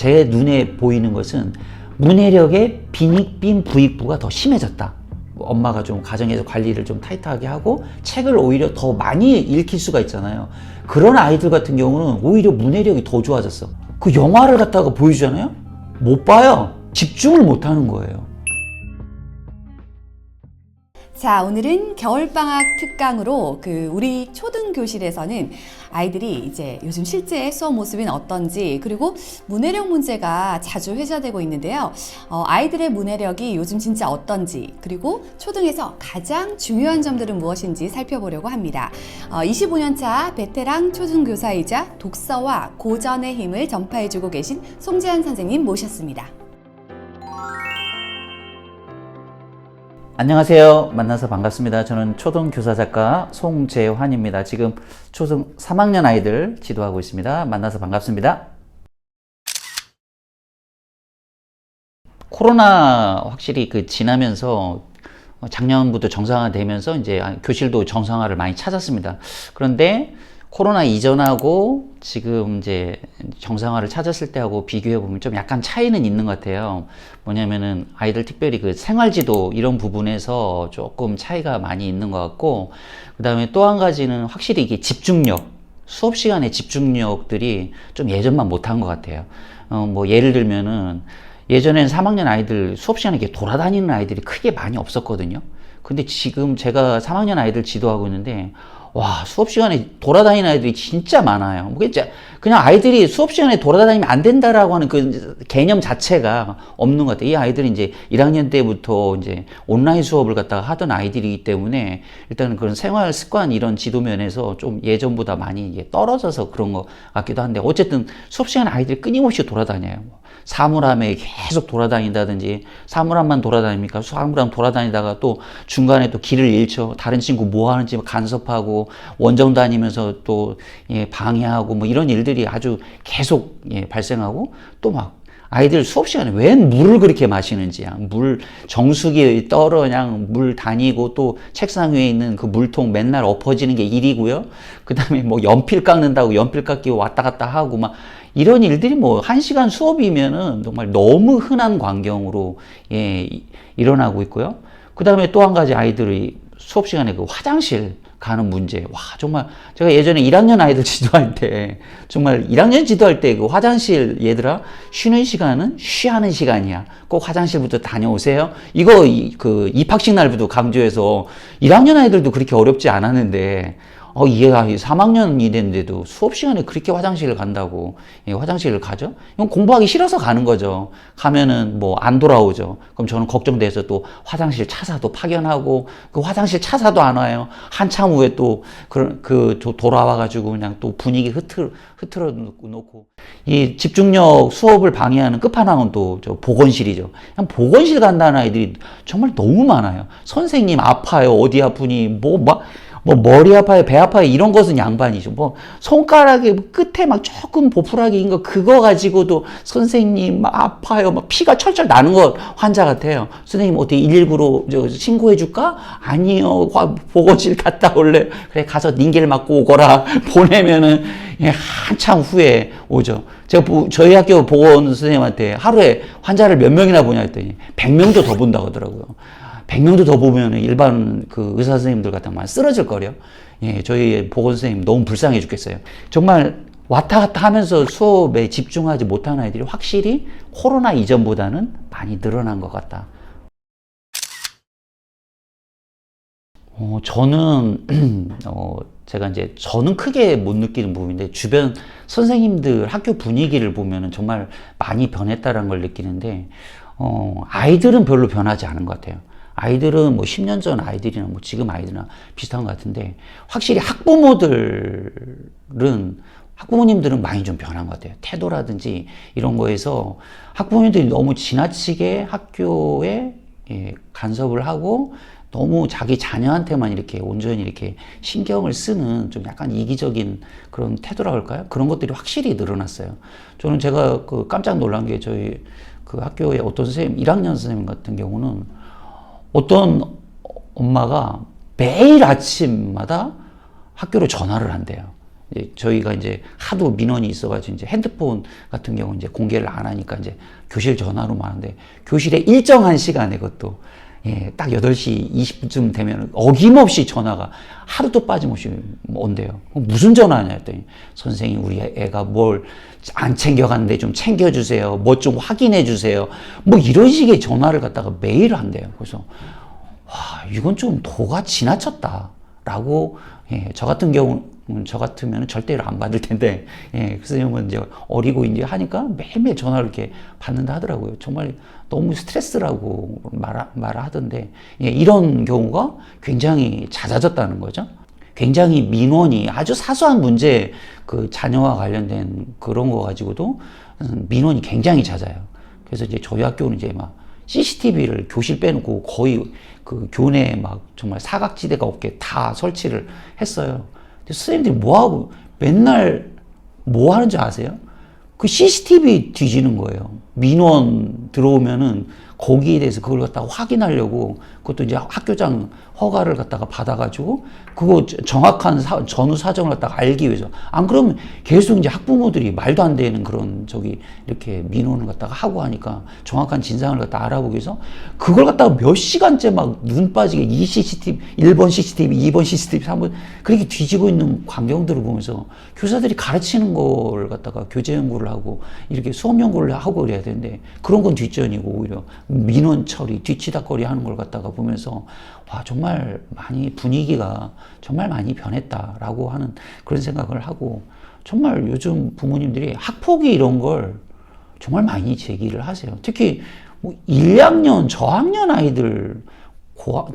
제 눈에 보이는 것은 문해력의 빈익빈 부익부가 더 심해졌다. 엄마가 좀 가정에서 관리를 좀 타이트하게 하고 책을 오히려 더 많이 읽힐 수가 있잖아요. 그런 아이들 같은 경우는 오히려 문해력이 더 좋아졌어. 그 영화를 갖다가 보여주잖아요? 못 봐요. 집중을 못 하는 거예요. 자, 오늘은 겨울방학 특강으로 우리 초등교실에서는 아이들이 이제 요즘 실제 수업 모습은 어떤지, 그리고 문해력 문제가 자주 회자되고 있는데요. 아이들의 문해력이 요즘 진짜 어떤지, 그리고 초등에서 가장 중요한 점들은 무엇인지 살펴보려고 합니다. 25년차 베테랑 초등교사이자 독서와 고전의 힘을 전파해주고 계신 송재한 선생님 모셨습니다. 안녕하세요. 만나서 반갑습니다. 저는 초등교사 작가 송재환입니다. 지금 초등 3학년 아이들 지도하고 있습니다. 만나서 반갑습니다. 코로나 확실히 지나면서 작년부터 정상화되면서 이제 교실도 정상화를 많이 찾았습니다. 그런데 코로나 이전하고 지금 이제 정상화를 찾았을 때하고 비교해 보면 좀 약간 차이는 있는 것 같아요. 뭐냐면은 아이들 특별히 생활지도 이런 부분에서 조금 차이가 많이 있는 것 같고, 그 다음에 또 한 가지는 확실히 이게 집중력, 수업 시간의 집중력들이 좀 예전만 못한 것 같아요. 뭐 예를 들면은 예전에는 3학년 아이들 수업 시간에 이렇게 돌아다니는 아이들이 크게 많이 없었거든요. 근데 지금 제가 3학년 아이들 지도하고 있는데 와, 수업 시간에 돌아다니는 아이들이 진짜 많아요. 뭐 그냥 아이들이 수업 시간에 돌아다니면 안 된다라고 하는 그 개념 자체가 없는 것 같아요. 이 아이들은 이제 1학년 때부터 이제 온라인 수업을 갖다가 하던 아이들이기 때문에 일단은 그런 생활 습관 이런 지도 면에서 좀 예전보다 많이 떨어져서 그런 것 같기도 한데, 어쨌든 수업 시간에 아이들이 끊임없이 돌아다녀요. 사물함에 계속 돌아다닌다든지, 사물함만 돌아다닙니까? 사물함 돌아다니다가 또 중간에 또 길을 잃죠. 다른 친구 뭐 하는지 간섭하고 원정 다니면서 또 방해하고 뭐 이런 일들이 아주 계속 발생하고, 또 막 아이들 수업 시간에 왜 물을 그렇게 마시는지, 물 정수기 떨어 그냥 물 다니고, 또 책상 위에 있는 그 물통 맨날 엎어지는 게 일이고요. 그 다음에 뭐 연필 깎는다고 연필 깎이고 왔다 갔다 하고 막 이런 일들이 뭐 1시간 수업이면은 정말 너무 흔한 광경으로 일어나고 있고요. 그 다음에 또 한 가지 아이들이 수업 시간에 화장실 가는 문제. 와, 정말 제가 예전에 1학년 아이들 지도할 때 정말 1학년 지도할 때 화장실, 얘들아 쉬는 시간은 쉬하는 시간이야. 꼭 화장실부터 다녀오세요. 이거 입학식 날부터 강조해서 1학년 아이들도 그렇게 어렵지 않았는데, 얘가 3학년이 됐는데도 수업 시간에 그렇게 화장실을 간다고, 화장실을 가죠? 이건 공부하기 싫어서 가는 거죠. 가면은 뭐 안 돌아오죠. 그럼 저는 걱정돼서 또 화장실 차사도 파견하고, 그 화장실 차사도 안 와요. 한참 후에 또 돌아와가지고 그냥 또 분위기 흐트러 놓고. 이 집중력 수업을 방해하는 끝판왕은 또 보건실이죠. 그냥 보건실 간다는 아이들이 정말 너무 많아요. 선생님 아파요. 어디 아프니? 뭐 머리 아파요, 배 아파요, 이런 것은 양반이죠. 뭐 손가락에 끝에 막 조금 보풀하기인 거, 그거 가지고도 선생님 막 아파요, 막 피가 철철 나는 거 환자 같아요. 선생님 어떻게 119로 신고해 줄까? 아니요, 보건실 갔다 올래. 그래, 가서 닌겔 맞고 오거라. 보내면은 한참 후에 오죠. 제가 저희 학교 보건 선생님한테 하루에 환자를 몇 명이나 보냐 했더니 100명도 더 본다고 하더라고요. 100명도 더 보면 일반 의사 선생님들 같으면 쓰러질 거려. 저희 보건 선생님 너무 불쌍해 죽겠어요. 정말 왔다 갔다 하면서 수업에 집중하지 못한 아이들이 확실히 코로나 이전보다는 많이 늘어난 것 같다. 저는 저는 크게 못 느끼는 부분인데, 주변 선생님들 학교 분위기를 보면은 정말 많이 변했다는 걸 느끼는데, 아이들은 별로 변하지 않은 것 같아요. 아이들은 뭐 10년 전 아이들이나 뭐 지금 아이들이나 비슷한 것 같은데, 확실히 학부모님들은 많이 좀 변한 것 같아요. 태도라든지 이런 거에서 학부모님들이 너무 지나치게 학교에 간섭을 하고, 너무 자기 자녀한테만 이렇게 온전히 이렇게 신경을 쓰는 좀 약간 이기적인 그런 태도라고 할까요? 그런 것들이 확실히 늘어났어요. 제가 깜짝 놀란 게, 저희 학교에 어떤 선생님, 1학년 선생님 같은 경우는 어떤 엄마가 매일 아침마다 학교로 전화를 한대요. 이제 저희가 이제 하도 민원이 있어가지고 이제 핸드폰 같은 경우 이제 공개를 안 하니까 이제 교실 전화로만 하는데 교실에 일정한 시간에 그것도 예, 딱 8시 20분쯤 되면 어김없이 전화가 하루도 빠짐없이 온대요. 무슨 전화냐 했더니 선생님 우리 애가 뭘 안 챙겨갔는데 좀 챙겨주세요. 뭐 좀 확인해 주세요. 뭐 이런 식의 전화를 갖다가 매일 한대요. 그래서 와 이건 좀 도가 지나쳤다라고 예, 저 같으면 절대로 안 받을 텐데, 예, 그 선생님은 이제 어리고 이제 하니까 매일매일 전화를 이렇게 받는다 하더라고요. 정말 너무 스트레스라고 말하던데, 예, 이런 경우가 굉장히 잦아졌다는 거죠. 굉장히 민원이 아주 사소한 문제, 그 자녀와 관련된 그런 거 가지고도 민원이 굉장히 잦아요. 그래서 이제 저희 학교는 이제 막 CCTV를 교실 빼놓고 거의 그 교내에 막 정말 사각지대가 없게 다 설치를 했어요. 근데 선생님들이 뭐하고 맨날 뭐 하는지 아세요? 그 CCTV 뒤지는 거예요. 민원 들어오면은 거기에 대해서 그걸 갖다가 확인하려고 그것도 이제 학교장 허가를 갖다가 받아가지고 그거 정확한 전후 사정을 갖다가 알기 위해서 안 그러면 계속 이제 학부모들이 말도 안 되는 그런 이렇게 민원을 갖다가 하고 하니까 정확한 진상을 갖다가 알아보기 위해서 그걸 갖다가 몇 시간째 막 눈 빠지게 이 CCTV 1번 CCTV 2번 CCTV 3번 그렇게 뒤지고 있는 광경들을 보면서 교사들이 가르치는 걸 갖다가 교재 연구를 하고 이렇게 수업 연구를 하고 그래야 되는데 그런 건 뒷전이고 오히려 민원 처리 뒤치다거리 하는 걸 갖다가 보면서 와 정말 많이 분위기가 정말 많이 변했다라고 하는 그런 생각을 하고 정말 요즘 부모님들이 학폭위 이런 걸 정말 많이 제기를 하세요. 특히 뭐 1, 2학년 저학년 아이들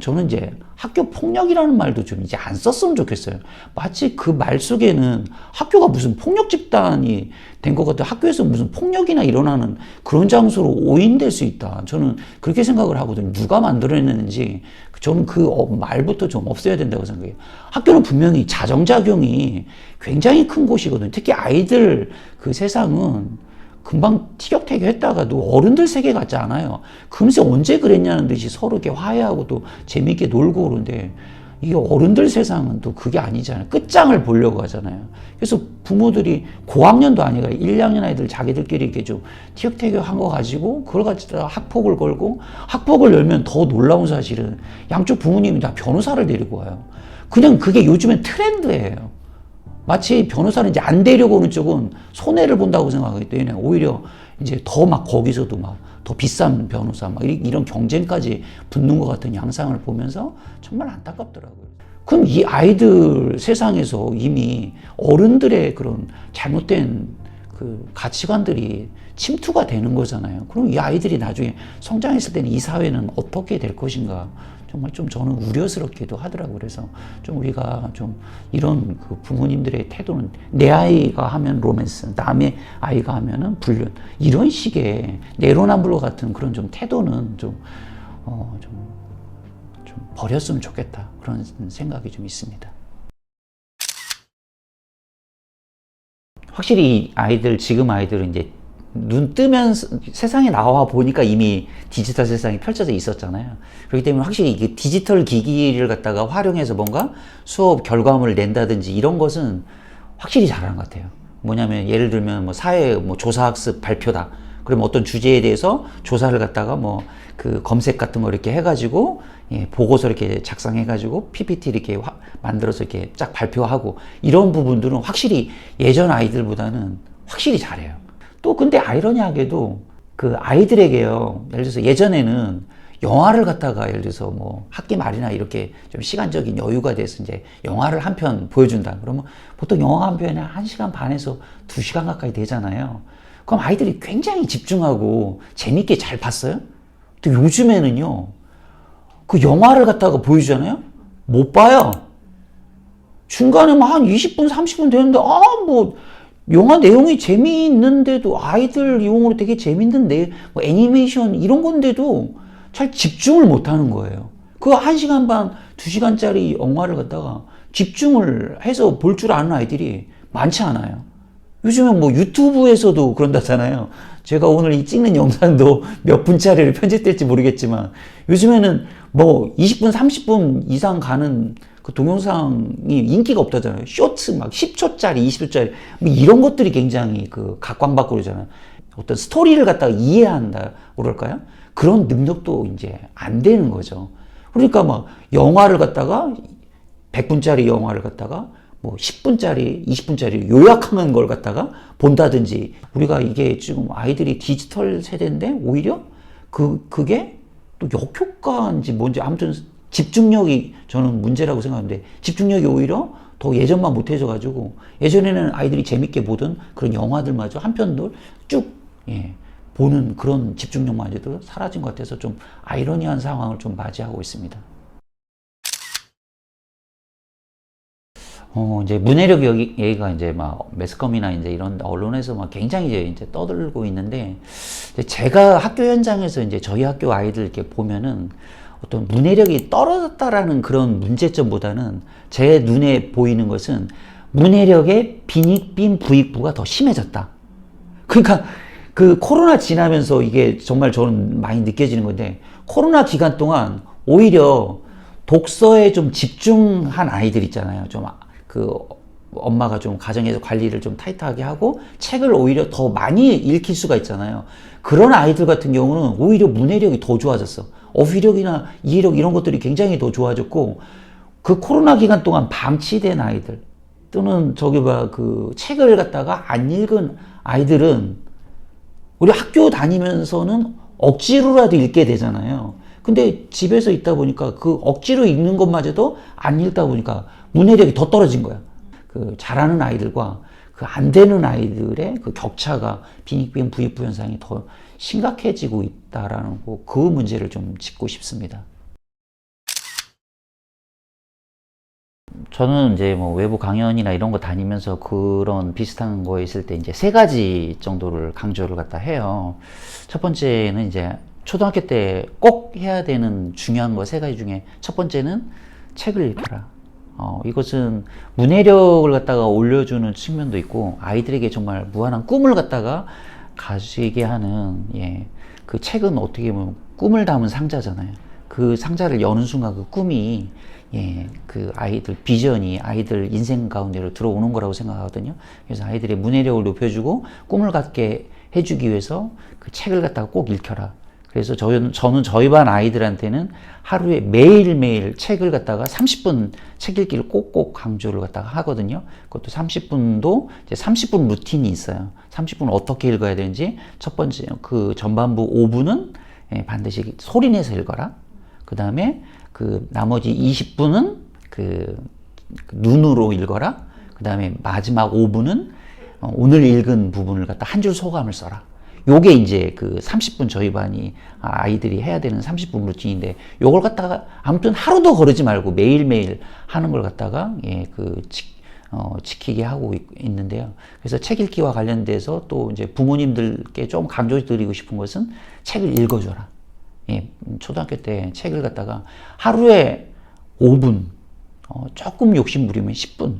저는 이제 학교 폭력이라는 말도 좀 이제 안 썼으면 좋겠어요. 마치 그 말 속에는 학교가 무슨 폭력 집단이 된 것 같아. 학교에서 무슨 폭력이나 일어나는 그런 장소로 오인될 수 있다. 저는 그렇게 생각을 하거든요. 누가 만들어냈는지 저는 그 말부터 좀 없애야 된다고 생각해요. 학교는 분명히 자정작용이 굉장히 큰 곳이거든요. 특히 아이들 그 세상은 금방 티격태격 했다가도 어른들 세계 같지 않아요. 금세 언제 그랬냐는 듯이 서로 이렇게 화해하고 또 재미있게 놀고 그러는데 이게 어른들 세상은 또 그게 아니잖아요. 끝장을 보려고 하잖아요. 그래서 부모들이 고학년도 아니라 1, 2학년 아이들 자기들끼리 이렇게 좀 티격태격 한 거 가지고 그걸 가지고 학폭을 걸고 학폭을 열면 더 놀라운 사실은 양쪽 부모님이 다 변호사를 데리고 와요. 그냥 그게 요즘엔 트렌드예요. 마치 변호사는 이제 안 되려고 오는 쪽은 손해를 본다고 생각하기 때문에 오히려 이제 더 막 거기서도 막 더 비싼 변호사 막 이런 경쟁까지 붙는 것 같은 양상을 보면서 정말 안타깝더라고요. 그럼 이 아이들 세상에서 이미 어른들의 그런 잘못된 그 가치관들이 침투가 되는 거잖아요. 그럼 이 아이들이 나중에 성장했을 때는 이 사회는 어떻게 될 것인가 정말 좀 저는 우려스럽기도 하더라고요. 그래서 좀 우리가 좀 이런 그 부모님들의 태도는 내 아이가 하면 로맨스, 남의 아이가 하면은 불륜 이런 식의 내로남불과 같은 그런 좀 태도는 좀 버렸으면 좋겠다 그런 생각이 좀 있습니다. 확실히 이 아이들 지금 아이들은 이제 눈 뜨면 세상에 나와 보니까 이미 디지털 세상이 펼쳐져 있었잖아요. 그렇기 때문에 확실히 이게 디지털 기기를 갖다가 활용해서 뭔가 수업 결과물을 낸다든지 이런 것은 확실히 잘하는 것 같아요. 뭐냐면 예를 들면 뭐 사회 뭐 조사학습 발표다. 그러면 어떤 주제에 대해서 조사를 갖다가 뭐 그 검색 같은 거 이렇게 해가지고 예, 보고서 이렇게 작성해가지고 PPT 이렇게 만들어서 이렇게 쫙 발표하고 이런 부분들은 확실히 예전 아이들보다는 확실히 잘해요. 또 근데 아이러니하게도 그 아이들에게요. 예를 들어서 예전에는 영화를 갖다가 예를 들어서 뭐 학기 말이나 이렇게 좀 시간적인 여유가 돼서 이제 영화를 한 편 보여준다. 그러면 보통 영화 한 편에 1시간 반에서 2시간 가까이 되잖아요. 그럼 아이들이 굉장히 집중하고 재밌게 잘 봤어요? 또 요즘에는요. 그 영화를 갖다가 보여주잖아요? 못 봐요. 중간에 뭐 한 20분, 30분 되는데 뭐 영화 내용이 재미있는데도 아이들 용어로 되게 재밌는데 뭐 애니메이션 이런 건데도 잘 집중을 못 하는 거예요. 그 1시간 반, 2시간짜리 영화를 갖다가 집중을 해서 볼 줄 아는 아이들이 많지 않아요. 요즘엔 뭐 유튜브에서도 그런다잖아요. 제가 오늘 이 찍는 영상도 몇 분짜리를 편집될지 모르겠지만 요즘에는 뭐 20분, 30분 이상 가는 그 동영상이 인기가 없다잖아요. 쇼츠 막 10초짜리, 20초짜리 뭐 이런 것들이 굉장히 그 각광받고 그러잖아요. 어떤 스토리를 갖다가 이해한다 그럴까요? 그런 능력도 이제 안 되는 거죠. 그러니까 막 영화를 갖다가 100분짜리 영화를 갖다가 뭐 10분짜리, 20분짜리 요약하는 걸 갖다가 본다든지, 우리가 이게 지금 아이들이 디지털 세대인데 오히려 그게 또 역효과인지 뭔지 아무튼 집중력이 저는 문제라고 생각하는데, 집중력이 오히려 더 예전만 못해져가지고 예전에는 아이들이 재밌게 보던 그런 영화들마저 한 편들 쭉 보는 그런 집중력마저도 사라진 것 같아서 좀 아이러니한 상황을 좀 맞이하고 있습니다. 이제 문해력 얘기가 이제 막 매스컴이나 이제 이런 언론에서 막 굉장히 이제 떠들고 있는데, 제가 학교 현장에서 이제 저희 학교 아이들 이렇게 보면은 어떤 문해력이 떨어졌다라는 그런 문제점보다는 제 눈에 보이는 것은 문해력의 빈익빈 부익부가 더 심해졌다. 그러니까 그 코로나 지나면서 이게 정말 저는 많이 느껴지는 건데, 코로나 기간 동안 오히려 독서에 좀 집중한 아이들 있잖아요. 좀 그 엄마가 좀 가정에서 관리를 좀 타이트하게 하고 책을 오히려 더 많이 읽힐 수가 있잖아요. 그런 아이들 같은 경우는 오히려 문해력이 더 좋아졌어. 어휘력이나 이해력 이런 것들이 굉장히 더 좋아졌고, 그 코로나 기간 동안 방치된 아이들 또는 그 책을 갖다가 안 읽은 아이들은 우리 학교 다니면서는 억지로라도 읽게 되잖아요. 근데 집에서 있다 보니까 그 억지로 읽는 것마저도 안 읽다 보니까 문해력이 더 떨어진 거야. 그 잘하는 아이들과 그 안 되는 아이들의 그 격차가, 빈익빈 부익부 현상이 더 심각해지고 있다라는 그 문제를 좀 짚고 싶습니다. 저는 이제 뭐 외부 강연이나 이런 거 다니면서 그런 비슷한 거 있을 때 이제 3가지 정도를 강조를 갖다 해요. 첫 번째는 이제 초등학교 때 꼭 해야 되는 중요한 거 3가지 중에 첫 번째는 책을 읽어라. 이것은 문해력을 갖다가 올려주는 측면도 있고, 아이들에게 정말 무한한 꿈을 갖다가 가지게 하는, 그 책은 어떻게 보면 꿈을 담은 상자잖아요. 그 상자를 여는 순간 그 꿈이, 그 아이들 비전이 아이들 인생 가운데로 들어오는 거라고 생각하거든요. 그래서 아이들의 문해력을 높여주고 꿈을 갖게 해주기 위해서 그 책을 갖다가 꼭 읽혀라. 그래서 저는 저희 반 아이들한테는 하루에 매일매일 책을 갖다가 30분 책 읽기를 꼭꼭 강조를 갖다가 하거든요. 그것도 30분도 이제 30분 루틴이 있어요. 30분 어떻게 읽어야 되는지, 첫 번째 그 전반부 5분은 반드시 소리 내서 읽어라. 그 다음에 그 나머지 20분은 그 눈으로 읽어라. 그 다음에 마지막 5분은 오늘 읽은 부분을 갖다 한 줄 소감을 써라. 요게 이제 그 30분 저희 반이 아이들이 해야 되는 30분 루틴인데, 요걸 갖다가 아무튼 하루도 거르지 말고 매일매일 하는 걸 갖다가 지키게 하고 있는데요. 그래서 책 읽기와 관련돼서 또 이제 부모님들께 좀 강조드리고 싶은 것은 책을 읽어줘라. 초등학교 때 책을 갖다가 하루에 5분, 조금 욕심 부리면 10분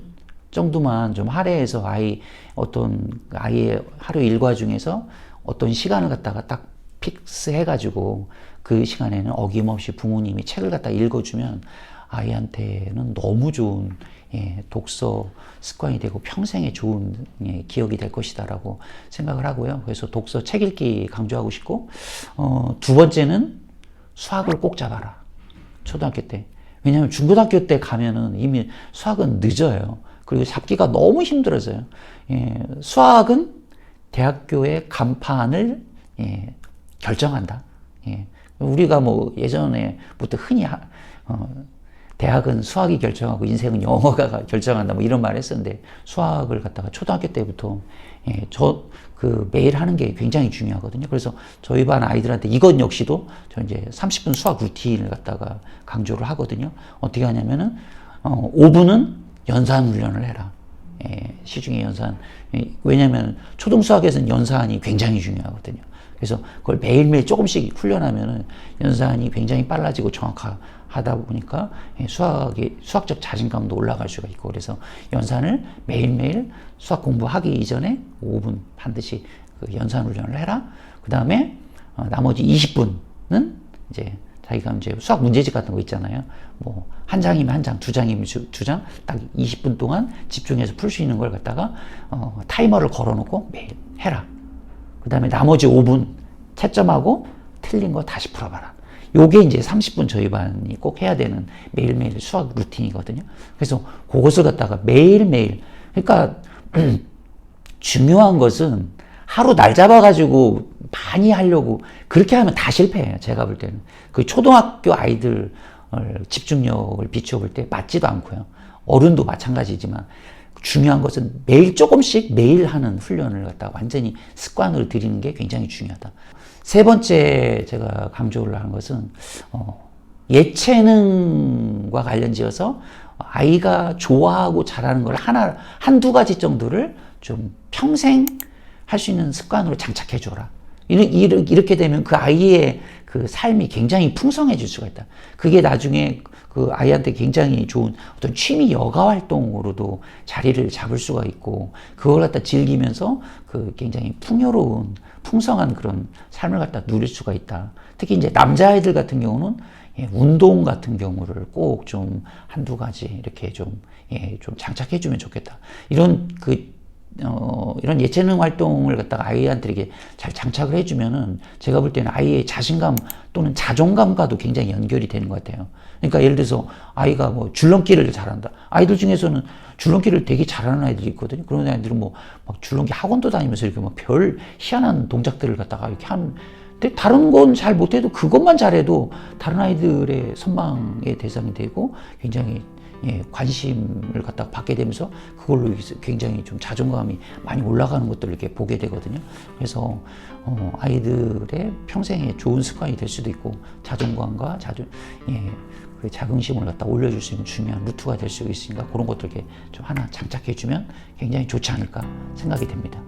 정도만 좀 할애해서 아이의 하루 일과 중에서 어떤 시간을 갖다가 딱 픽스해가지고 그 시간에는 어김없이 부모님이 책을 갖다 읽어주면 아이한테는 너무 좋은 독서 습관이 되고 평생에 좋은 기억이 될 것이다라고 생각을 하고요. 그래서 독서 책 읽기 강조하고 싶고, 두 번째는 수학을 꼭 잡아라. 초등학교 때. 왜냐하면 중고등학교 때 가면은 이미 수학은 늦어요. 그리고 잡기가 너무 힘들어져요. 수학은 대학교의 간판을 결정한다. 우리가 뭐 예전에부터 흔히 대학은 수학이 결정하고 인생은 영어가 결정한다 뭐 이런 말을 했었는데, 수학을 갖다가 초등학교 때부터 매일 하는 게 굉장히 중요하거든요. 그래서 저희 반 아이들한테 이것 역시도 저 이제 30분 수학 루틴을 갖다가 강조를 하거든요. 어떻게 하냐면은 5분은 연산 훈련을 해라. 시중에 연산. 왜냐면 초등수학에서는 연산이 굉장히 중요하거든요. 그래서 그걸 매일매일 조금씩 훈련하면은 연산이 굉장히 빨라지고 정확하다 보니까 수학적 자신감도 올라갈 수가 있고, 그래서 연산을 매일매일 수학 공부하기 이전에 5분 반드시 그 연산 훈련을 해라. 그 다음에 나머지 20분은 이제 자기가 이제 수학 문제집 같은 거 있잖아요. 뭐 한 장이면 한 장, 두 장이면 두 장, 딱 20분 동안 집중해서 풀 수 있는 걸 갖다가 타이머를 걸어놓고 매일 해라. 그 다음에 나머지 5분 채점하고 틀린 거 다시 풀어봐라. 요게 이제 30분 저희 반이 꼭 해야 되는 매일매일 수학 루틴이거든요. 그래서 그것을 갖다가 매일매일, 그러니까 중요한 것은 하루 날 잡아가지고 많이 하려고 그렇게 하면 다 실패해요. 제가 볼 때는. 그 초등학교 아이들 집중력을 비추어 볼 때 맞지도 않고요. 어른도 마찬가지지만 중요한 것은 매일 조금씩 매일 하는 훈련을 갖다가 완전히 습관으로 들이는 게 굉장히 중요하다. 세 번째 제가 강조를 하는 것은 예체능과 관련지어서 아이가 좋아하고 잘하는 걸 한두 가지 정도를 좀 평생 할 수 있는 습관으로 장착해 줘라. 이렇게 되면 그 아이의 그 삶이 굉장히 풍성해질 수가 있다. 그게 나중에 그 아이한테 굉장히 좋은 어떤 취미 여가 활동으로도 자리를 잡을 수가 있고, 그걸 갖다 즐기면서 그 굉장히 풍요로운, 풍성한 그런 삶을 갖다 누릴 수가 있다. 특히 이제 남자아이들 같은 경우는 운동 같은 경우를 꼭 좀 한두 가지 이렇게 좀 장착해 주면 좋겠다. 이런 예체능 활동을 갖다가 아이한테 잘 장착을 해주면은 제가 볼 때는 아이의 자신감 또는 자존감과도 굉장히 연결이 되는 것 같아요. 그러니까 예를 들어서 아이가 뭐 줄넘기를 잘한다. 아이들 중에서는 줄넘기를 되게 잘하는 아이들이 있거든요. 그런 아이들은 뭐 막 줄넘기 학원도 다니면서 이렇게 막 별 희한한 동작들을 갖다가 이렇게 근데 다른 건 잘 못해도 그것만 잘해도 다른 아이들의 선망의 대상이 되고 굉장히 관심을 갖다가 받게 되면서 그걸로 굉장히 좀 자존감이 많이 올라가는 것들을 이렇게 보게 되거든요. 그래서 아이들의 평생에 좋은 습관이 될 수도 있고 자존감과 그 자긍심을 갖다 올려줄 수 있는 중요한 루트가 될 수 있으니까 그런 것들 이렇게 좀 하나 장착해주면 굉장히 좋지 않을까 생각이 됩니다.